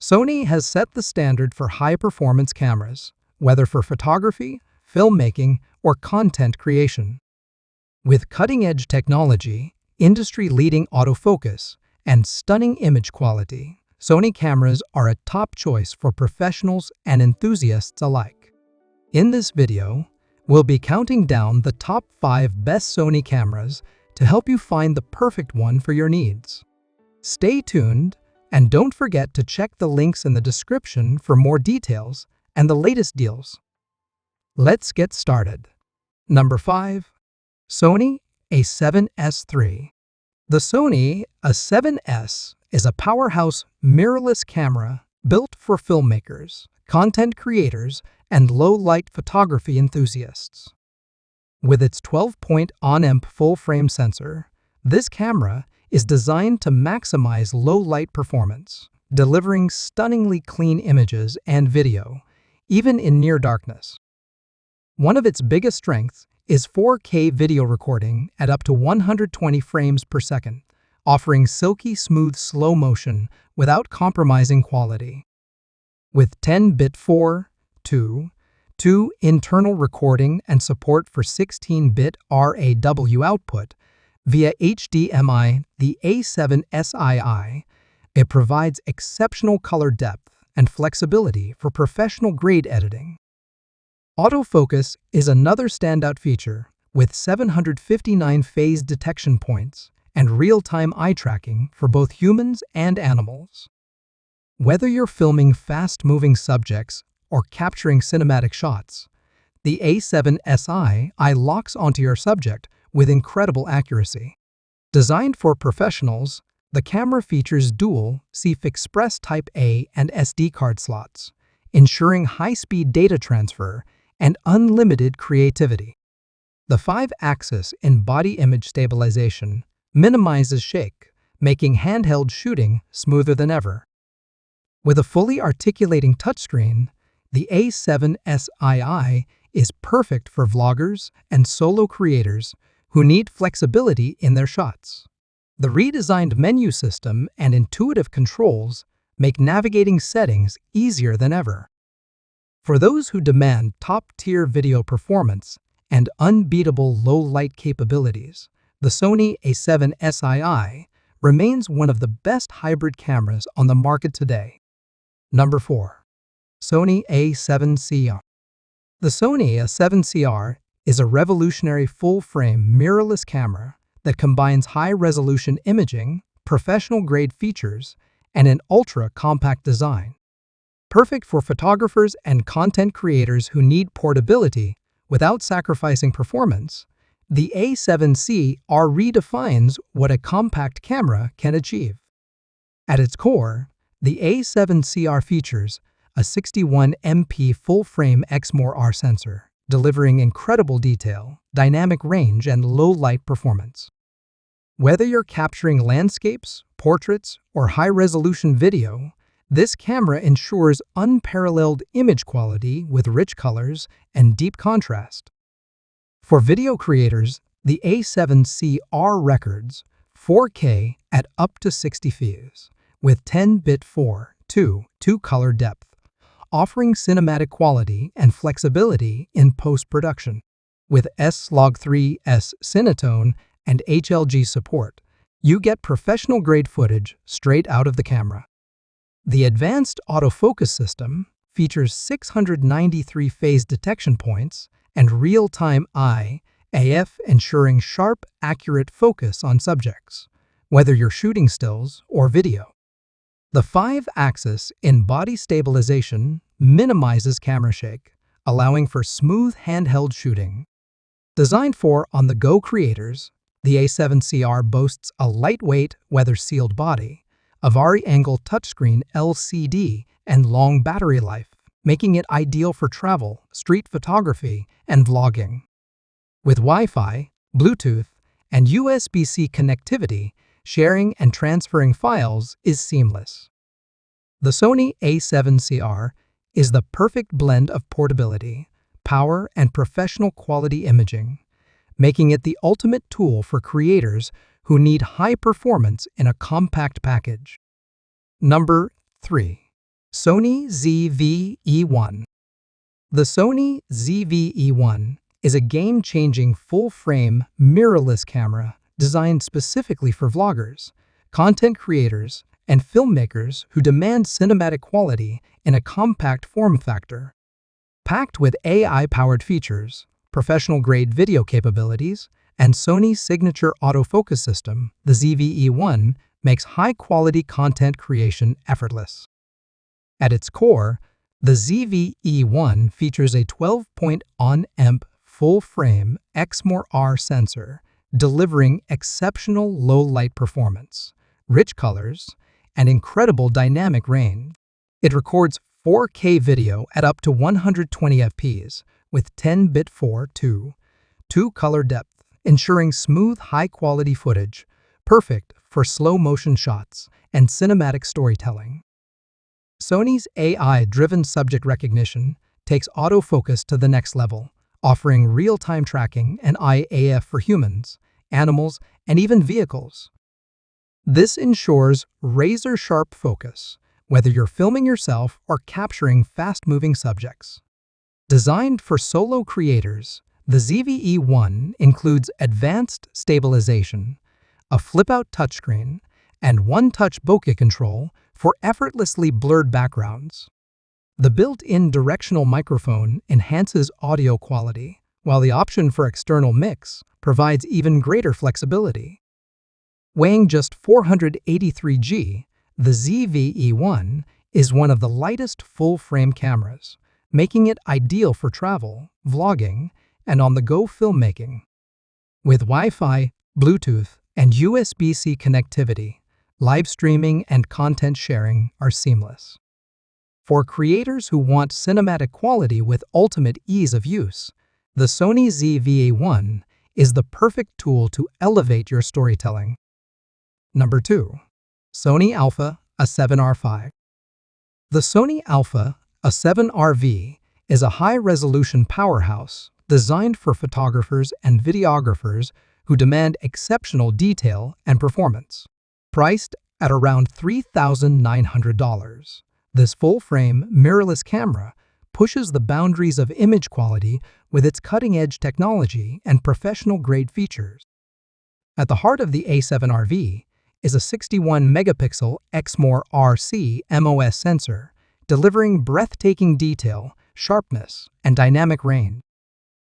Sony has set the standard for high-performance cameras, whether for photography, filmmaking, or content creation. With cutting-edge technology, industry-leading autofocus, and stunning image quality, Sony cameras are a top choice for professionals and enthusiasts alike. In this video, we'll be counting down the top 5 best Sony cameras to help you find the perfect one for your needs. Stay tuned, and don't forget to check the links in the description for more details and the latest deals. Let's get started. Number 5. Sony A7S III. The Sony A7S is a powerhouse mirrorless camera built for filmmakers, content creators, and low-light photography enthusiasts. With its 12-point on-amp full-frame sensor, this camera is designed to maximize low-light performance, delivering stunningly clean images and video, even in near darkness. One of its biggest strengths is 4K video recording at up to 120 frames per second, offering silky smooth slow motion without compromising quality. With 10-bit 4.2 internal recording and support for 16-bit RAW output via HDMI, the A7C R, it provides exceptional color depth and flexibility for professional-grade editing. Autofocus is another standout feature, with 759 phase detection points and real-time eye tracking for both humans and animals. Whether you're filming fast-moving subjects or capturing cinematic shots, the A7C R locks onto your subject with incredible accuracy. Designed for professionals, the camera features dual CF Express Type A and SD card slots, ensuring high-speed data transfer and unlimited creativity. The 5-axis in-body image stabilization minimizes shake, making handheld shooting smoother than ever. With a fully articulating touchscreen, the A7S R is perfect for vloggers and solo creators who need flexibility in their shots. The redesigned menu system and intuitive controls make navigating settings easier than ever. For those who demand top-tier video performance and unbeatable low-light capabilities, the Sony A7S R remains one of the best hybrid cameras on the market today. Number 4. Sony A7C R. The Sony A7C R is a revolutionary full-frame mirrorless camera that combines high-resolution imaging, professional-grade features, and an ultra-compact design. Perfect for photographers and content creators who need portability without sacrificing performance, the A7C R redefines what a compact camera can achieve. At its core, the A7C R features a 61MP full-frame XMOR sensor, delivering incredible detail, dynamic range, and low-light performance. Whether you're capturing landscapes, portraits, or high-resolution video, this camera ensures unparalleled image quality with rich colors and deep contrast. For video creators, the A7C R records 4K at up to 60 fps with 10-bit 4.2 color depth, offering cinematic quality and flexibility in post-production. With S-Log3S Cinetone and HLG support, you get professional-grade footage straight out of the camera. The advanced autofocus system features 693 phase detection points and real-time AF, ensuring sharp, accurate focus on subjects, whether you're shooting stills or video. The 5-axis in-body stabilization minimizes camera shake, allowing for smooth handheld shooting. Designed for on-the-go creators, the A7C R boasts a lightweight, weather-sealed body, a vari-angle touchscreen LCD, and long battery life, making it ideal for travel, street photography, and vlogging. With Wi-Fi, Bluetooth, and USB-C connectivity, sharing and transferring files is seamless. The Sony A7C R is the perfect blend of portability, power, and professional quality imaging, making it the ultimate tool for creators who need high performance in a compact package. Number 3. Sony ZV-E1. The Sony ZV-E1 is a game-changing full-frame mirrorless camera designed specifically for vloggers, content creators, and filmmakers who demand cinematic quality in a compact form factor. Packed with AI-powered features, professional-grade video capabilities, and Sony's signature autofocus system, the ZV-E1 makes high-quality content creation effortless. At its core, the ZV-E1 features a 12-point-on-amp full-frame A7R sensor, delivering exceptional low-light performance, rich colors, and incredible dynamic range. It records 4K video at up to 120 fps with 10-bit 4:2 color depth, ensuring smooth, high-quality footage, perfect for slow-motion shots and cinematic storytelling. Sony's AI-driven subject recognition takes autofocus to the next level, offering real-time tracking and IAF for humans, animals, and even vehicles. This ensures razor-sharp focus, whether you're filming yourself or capturing fast-moving subjects. Designed for solo creators, the ZV-E1 includes advanced stabilization, a flip-out touchscreen, and one-touch bokeh control for effortlessly blurred backgrounds. The built-in directional microphone enhances audio quality, while the option for external mix provides even greater flexibility. Weighing just 483 g, the ZV-E1 is one of the lightest full-frame cameras, making it ideal for travel, vlogging, and on-the-go filmmaking. With Wi-Fi, Bluetooth, and USB-C connectivity, live streaming and content sharing are seamless. For creators who want cinematic quality with ultimate ease of use, the Sony ZV-E1 is the perfect tool to elevate your storytelling. Number 2. Sony Alpha A7R. The Sony Alpha A7R is a high-resolution powerhouse designed for photographers and videographers who demand exceptional detail and performance. Priced at around $3,900, this full-frame, mirrorless camera pushes the boundaries of image quality with its cutting-edge technology and professional-grade features. At the heart of the A7R is a 61-megapixel exmor RC MOS sensor, delivering breathtaking detail, sharpness, and dynamic range.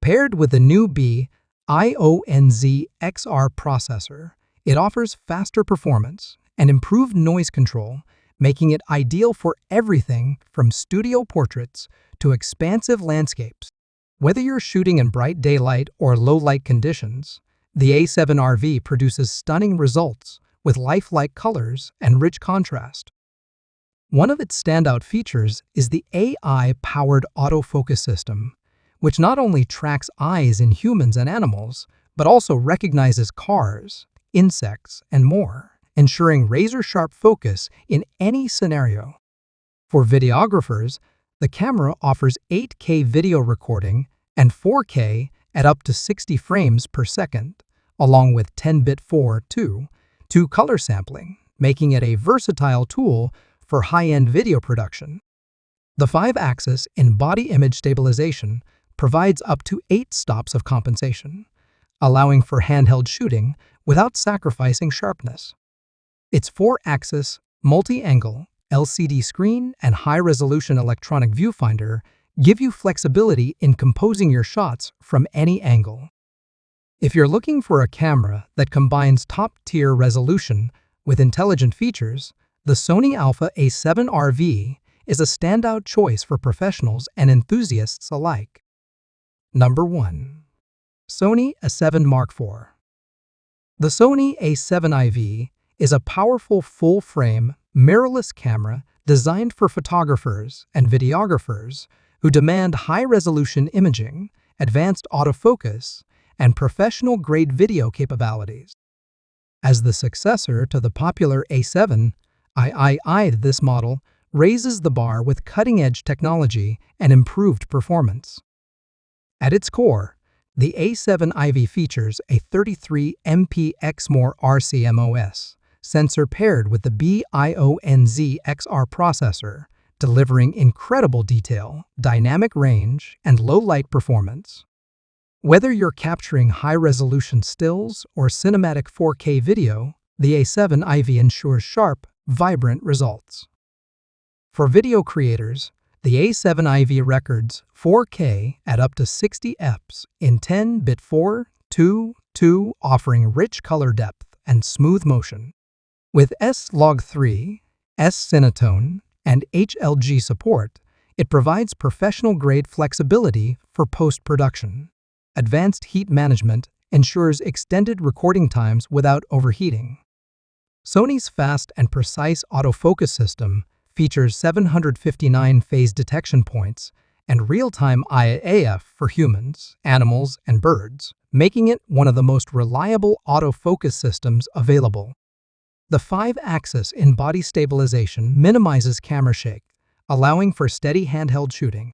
Paired with the new B-IONZ XR processor, it offers faster performance and improved noise control, making it ideal for everything from studio portraits to expansive landscapes. Whether you're shooting in bright daylight or low-light conditions, the A7R produces stunning results with lifelike colors and rich contrast. One of its standout features is the AI-powered autofocus system, which not only tracks eyes in humans and animals, but also recognizes cars, insects, and more, ensuring razor-sharp focus in any scenario. For videographers, the camera offers 8K video recording and 4K at up to 60 frames per second, along with 10-bit 4:2 color sampling, making it a versatile tool for high-end video production. The 5-axis in-body image stabilization provides up to 8 stops of compensation, allowing for handheld shooting without sacrificing sharpness. Its 4-axis, multi-angle, LCD screen and high-resolution electronic viewfinder give you flexibility in composing your shots from any angle. If you're looking for a camera that combines top-tier resolution with intelligent features, the Sony Alpha A7R is a standout choice for professionals and enthusiasts alike. Number 1. Sony A7 Mark IV. The Sony A7 is a powerful full-frame, mirrorless camera designed for photographers and videographers who demand high-resolution imaging, advanced autofocus, and professional-grade video capabilities. As the successor to the popular A7, this model raises the bar with cutting-edge technology and improved performance. At its core, the A7 features a 33MP exmor RCMOS sensor paired with the B-IONZ XR processor, delivering incredible detail, dynamic range, and low-light performance. Whether you're capturing high-resolution stills or cinematic 4K video, the A7IV ensures sharp, vibrant results. For video creators, the A7IV records 4K at up to 60 fps in 10-bit 4:2:2, offering rich color depth and smooth motion. With S-Log3, S-Cinetone, and HLG support, it provides professional-grade flexibility for post-production. Advanced heat management ensures extended recording times without overheating. Sony's fast and precise autofocus system features 759 phase detection points and real-time IAF for humans, animals, and birds, making it one of the most reliable autofocus systems available. The 5-axis in-body stabilization minimizes camera shake, allowing for steady handheld shooting.